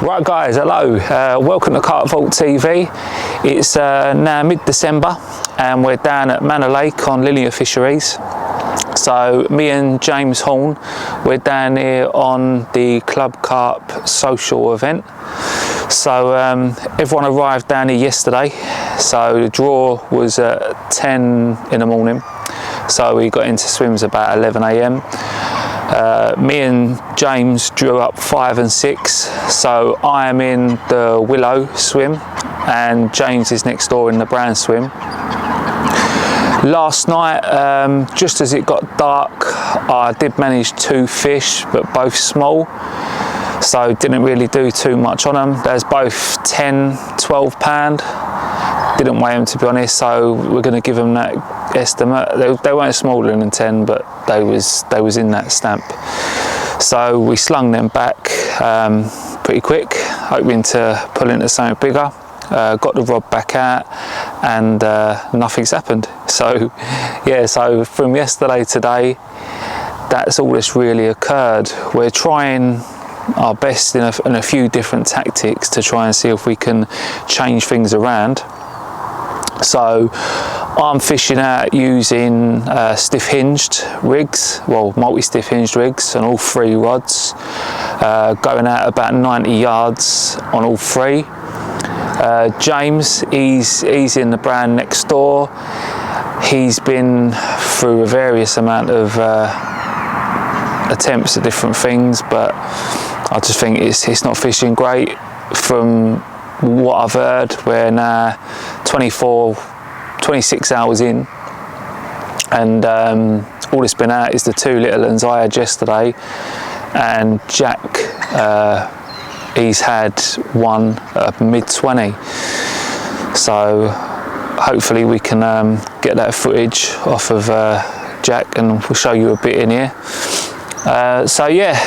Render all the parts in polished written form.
Right guys, hello, welcome to Carp TV. It's now mid-December and we're down at Manor Lake on Manor Fisheries. So me and James Horne, we're down here on the Club Carp social event. So everyone arrived down here yesterday, so the draw was at 10 in the morning, so we got into swims about 11 AM. Me and James drew up 5 and 6, so I am in the willow swim and James is next door in the brown swim. Last night, just as it got dark, I did manage 2 fish, but both small, so didn't really do too much on them. There's both 10, 12 pound. Didn't weigh them, to be honest, so we're going to give them that estimate. They weren't smaller than 10, but they was in that stamp. So we slung them back pretty quick, hoping to pull into something bigger. Got the rod back out and nothing's happened. So yeah, so from yesterday to today, that's all that's really occurred. We're trying our best in a few different tactics to try and see if we can change things around. So I'm fishing out using stiff hinged rigs, well, multi-stiff hinged rigs on all 3 rods, going out about 90 yards on all 3. James, he's in the brand next door. He's been through a various amount of attempts at different things, but I just think it's not fishing great. From what I've heard, we're now 26 hours in, and all that's been out is the 2 little ones I had yesterday, and Jack, he's had one mid-20. So hopefully we can get that footage off of Jack, and we'll show you a bit in here. So yeah,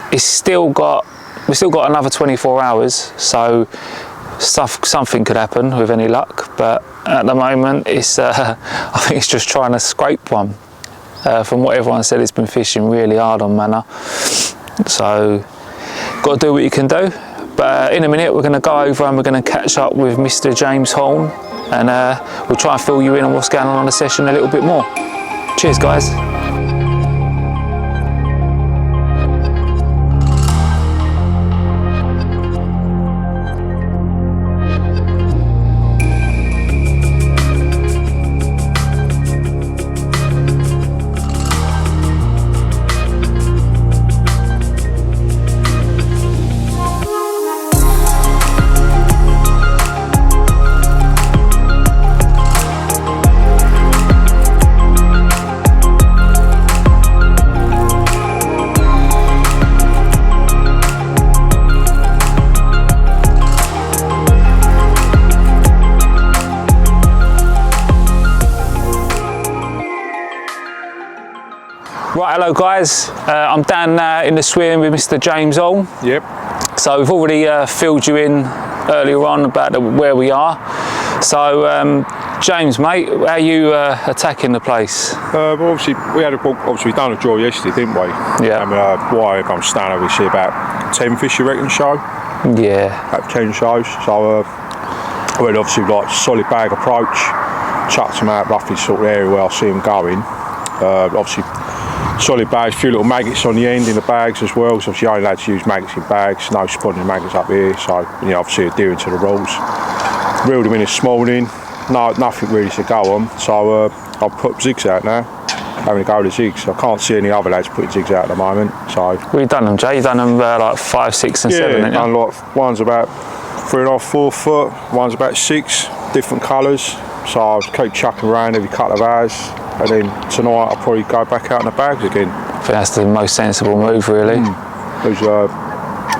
we've still got another 24 hours, so something could happen with any luck, but at the moment it's I think it's just trying to scrape one. From what everyone said, it's been fishing really hard on Manor, so got to do what you can do. But in a minute we're going to go over and we're going to catch up with Mr. James Horne, and we'll try and fill you in on what's going on the session a little bit more. Cheers guys. Right, hello guys, I'm down in the swim with Mr. James Horne. Yep. So we've already filled you in earlier on about where we are. So James, mate, how are you attacking the place? Well, obviously we done a draw yesterday, didn't we? Yeah. And I'm standing over here about 10 fish, you reckon, show? Yeah. About 10 shows. So we had obviously like solid bag approach, chucked them out roughly sort of area where I see them going. Obviously solid bags, a few little maggots on the end in the bags as well, so obviously you're only allowed to use maggots in bags, no spawning maggots up here, so you know, obviously adhering to the rules. Reeled them in this morning, nothing really to go on, so I've put zigs out now, having a go with the zigs. I can't see any other lads putting zigs out at the moment. So well, you've done them, Jay, you've done them like 5, 6 and 7, haven't you? Done like, one's about 3.5, 4 foot, one's about 6, different colours, so I'll keep chucking around every couple of hours. And then tonight I'll probably go back out in the bags again. I think that's the most sensible move, really. It's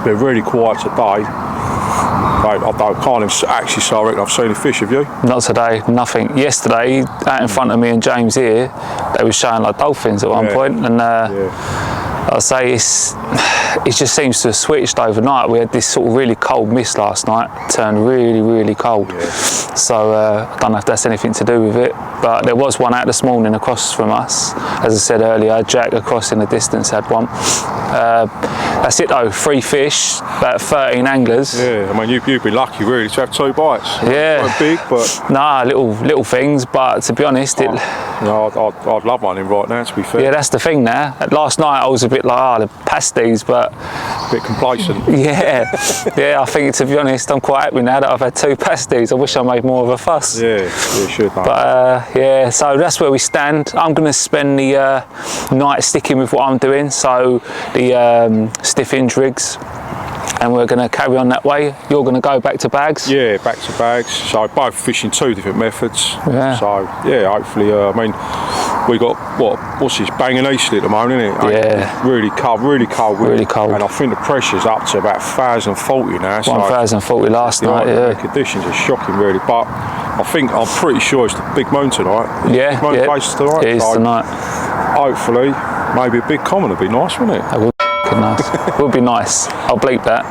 been really quiet today. I can't actually say I reckon I've seen a fish, have you? Not today, nothing. Yesterday, out in front of me and James here, they were showing like dolphins at one point, and I'll say it just seems to have switched overnight. We had this sort of really cold mist last night, turned really, really cold. So I don't know if that's anything to do with it, but there was one out this morning across from us. As I said earlier, Jack across in the distance had one. That's it though, 3 fish, about 13 anglers. Yeah, I mean you'd be lucky really to have 2 bites. Yeah. Not big, but nah, little things, but to be honest, I'd love one in right now, to be fair. yeah, that's the thing now. Last night I was a bit like, the pasties, but A bit complacent. yeah, I think to be honest, I'm quite happy now that I've had 2 pasties. I wish I made more of a fuss. Yeah, you should. Mate. But yeah, so that's where we stand. I'm going to spend the night sticking with what I'm doing, so the stiff hinge rigs, and we're going to carry on that way. You're going to go back to bags? Yeah, back to bags. So both fishing 2 different methods. Yeah. So yeah, hopefully, I mean, we got what's this, banging easterly at the moment, isn't it? Yeah. Really cold wind. Really cold. And I think the pressure's up to about 1,040 now. 1,040 last night, The yeah. conditions are shocking really, but I'm pretty sure it's the big moon tonight. Yeah, Big moon place tonight. it is so tonight. Hopefully, maybe a big common would be nice, wouldn't it? That would be nice. Would be nice. I'll bleep that.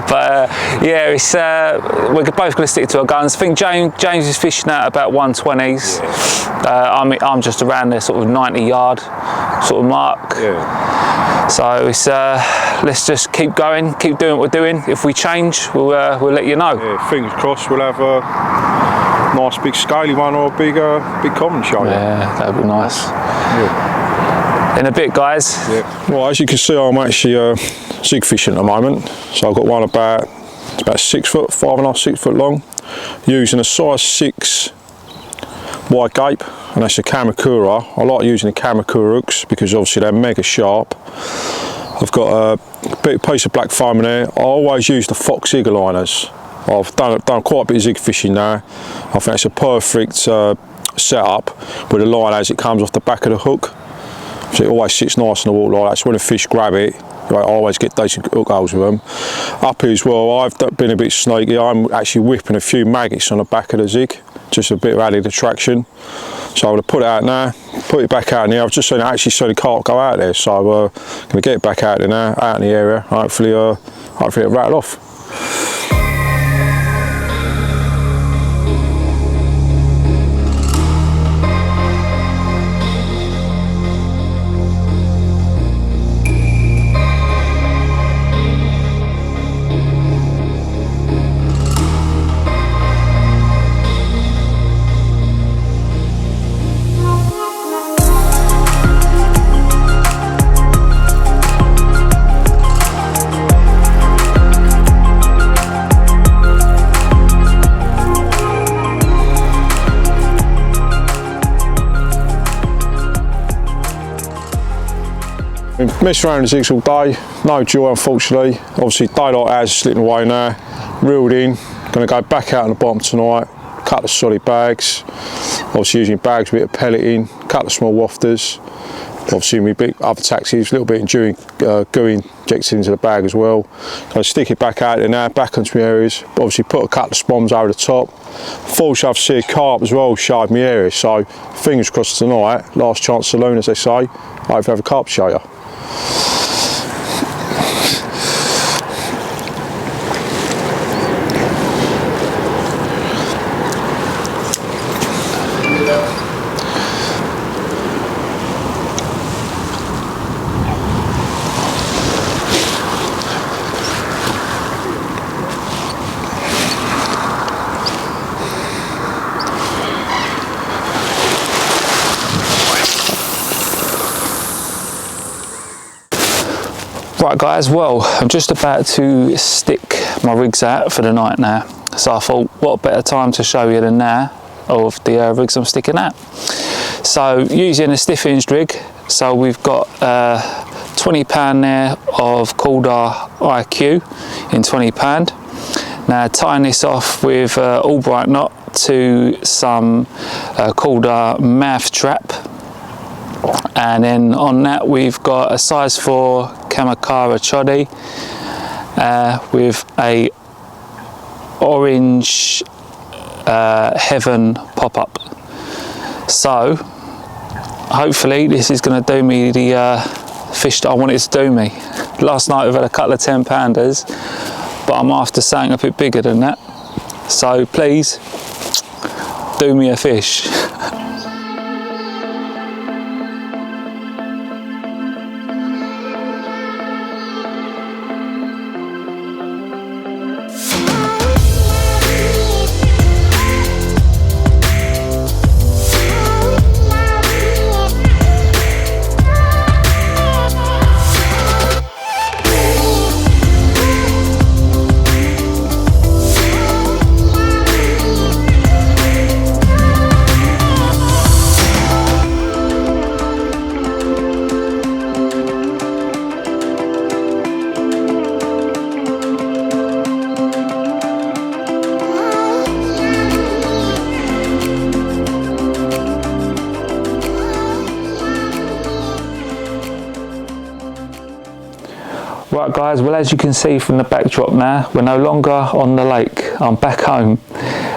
But yeah, it's we're both going to stick to our guns. I think James is fishing out about 120s. Yeah. I'm just around the sort of 90-yard sort of mark. Yeah. So it's let's just keep going, keep doing what we're doing. If we change, we'll let you know. Yeah, fingers crossed we'll have a nice big scaly one or a big common show. Yeah, that'd be nice. Yeah. In a bit, guys. Yeah. Well, as you can see, I'm actually zig fishing at the moment. So I've got one about 6 foot, 5.5, 6 foot long, using a size 6 wide gape, and that's a Kamakura. I like using the Kamakura hooks because obviously they're mega sharp. I've got a big piece of black foam in there. I always use the Fox Eagle liners. I've done quite a bit of zig fishing now. I think it's a perfect setup with the line as it comes off the back of the hook. So it always sits nice on the water like that. So when the fish grab it, I always get decent hook holes with them. Up here as well, I've been a bit sneaky. I'm actually whipping a few maggots on the back of the zig, just a bit of added attraction. So I'm going to put it out now, put it back out in there. I've just actually seen the carp go out there, so I'm going to get it back out there now, out in the area. Hopefully it'll rattle off. Messed around the zigs all day, no joy unfortunately. Obviously daylight has slipping away now, reeled in, going to go back out on the bottom tonight, cut the solid bags, obviously using bags with a bit of pelleting, cut the small wafters, obviously my big other taxis, a little bit of goo injected into the bag as well. Going to stick it back out there now, back onto my areas, but obviously put a couple of spoms over the top. Fortunately I've seen a carp as well showed my area, so fingers crossed tonight, last chance saloon as they say, hopefully have a carp show you. Right guys, well, I'm just about to stick my rigs out for the night now. So I thought, what better time to show you than now of the rigs I'm sticking out. So using a stiff hinged rig, so we've got £20 there of Calder IQ in £20. Now tying this off with Albright knot to some Calder mouth trap. And then on that we've got a size 4 Kamakura choddy with a orange heaven pop-up. So hopefully this is going to do me the fish that I wanted to do me. Last night we've had a couple of 10-pounders, but I'm after something a bit bigger than that. So please do me a fish. Right guys, well as you can see from the backdrop now, we're no longer on the lake, I'm back home.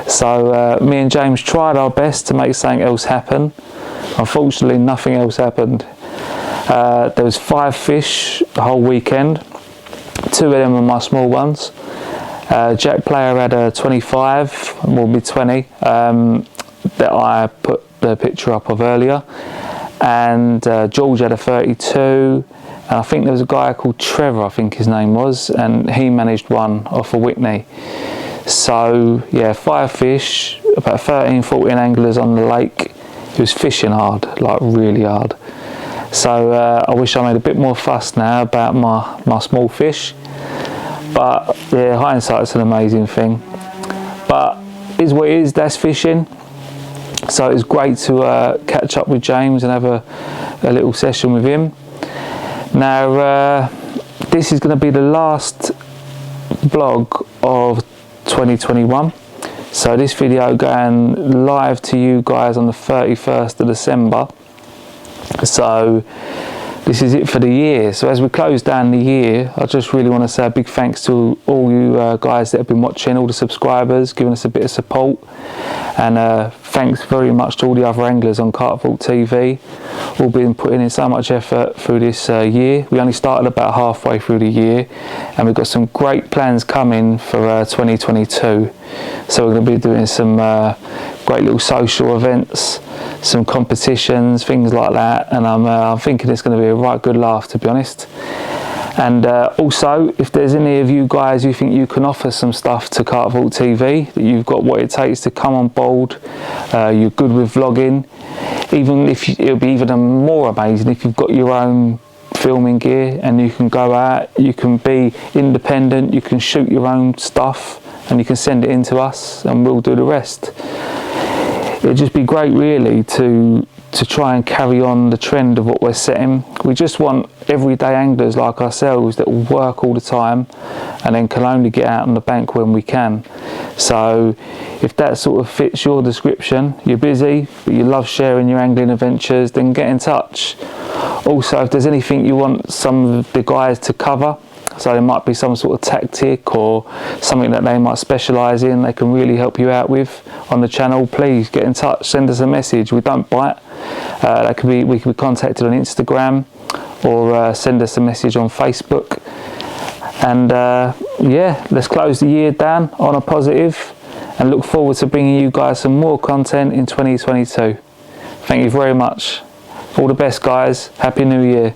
So me and James tried our best to make something else happen. Unfortunately nothing else happened. There was 5 fish the whole weekend, 2 of them were my small ones. Jack Player had a 25, more mid-20, that I put the picture up of earlier, and George had a 32. And I think there was a guy called Trevor, I think his name was, and he managed one off of Whitney. So yeah, 5 fish, about 13, 14 anglers on the lake. It was fishing hard, like really hard. So I wish I made a bit more fuss now about my small fish. But yeah, hindsight's an amazing thing. But it is what it is, that's fishing. So it was great to catch up with James and have a little session with him. Now this is going to be the last vlog of 2021, so this video going live to you guys on the 31st of December. So this is it for the year. So as we close down the year, I just really want to say a big thanks to all you guys that have been watching, all the subscribers, giving us a bit of support, and thanks very much to all the other anglers on Carp TV, all been putting in so much effort through this year. We only started about halfway through the year, and we've got some great plans coming for 2022. So we're going to be doing some great little social events, some competitions, things like that, and I'm thinking it's going to be a right good laugh, to be honest. And also, if there's any of you guys who think you can offer some stuff to Carp TV, that you've got what it takes to come on board, you're good with vlogging, even if it'll be even more amazing if you've got your own filming gear and you can go out, you can be independent, you can shoot your own stuff and you can send it in to us and we'll do the rest. It'd just be great really to try and carry on the trend of what we're setting. We just want everyday anglers like ourselves that will work all the time and then can only get out on the bank when we can. So if that sort of fits your description, you're busy but you love sharing your angling adventures, then get in touch. Also, if there's anything you want some of the guys to cover, so there might be some sort of tactic or something that they might specialise in, they can really help you out with on the channel, please get in touch, send us a message. We don't bite. We can be contacted on Instagram or send us a message on Facebook. And yeah, let's close the year down on a positive and look forward to bringing you guys some more content in 2022. Thank you very much. All the best guys. Happy New Year.